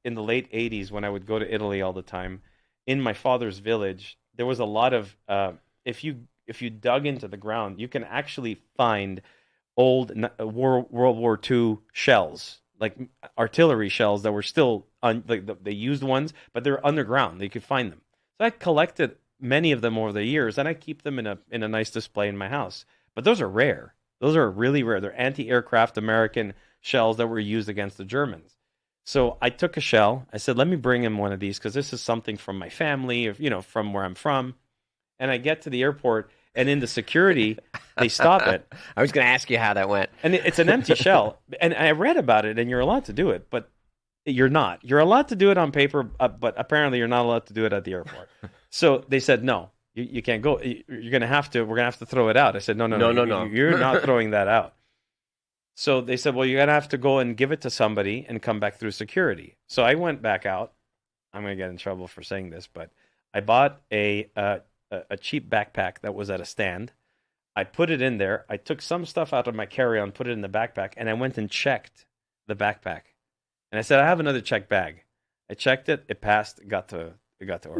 in the late 80s when I would go to Italy all the time, in my father's village, there was a lot of if you dug into the ground, you can actually find old World War II shells, like artillery shells that were still like the used ones, but they're underground. You could find them. So I collected many of them over the years, and I keep them in a nice display in my house. But those are rare. Those are really rare. They're anti-aircraft American shells that were used against the Germans. So I took a shell. I said, let me bring him one of these because this is something from my family, or, from where I'm from. And I get to the airport, and in the security, they stop it. I was going to ask you how that went. And it's an empty shell. And I read about it, and you're allowed to do it, but you're not. You're allowed to do it on paper, but apparently you're not allowed to do it at the airport. So they said, no, you can't go. You're going to have to, we're going to have to throw it out. I said, no. You're not throwing that out. So they said, well, you're going to have to go and give it to somebody and come back through security. So I went back out. I'm going to get in trouble for saying this, but I bought a cheap backpack that was at a stand. I put it in there. I took some stuff out of my carry-on, put it in the backpack, and I went and checked the backpack. And I said, I have another checked bag. I checked it. It passed. It got to work.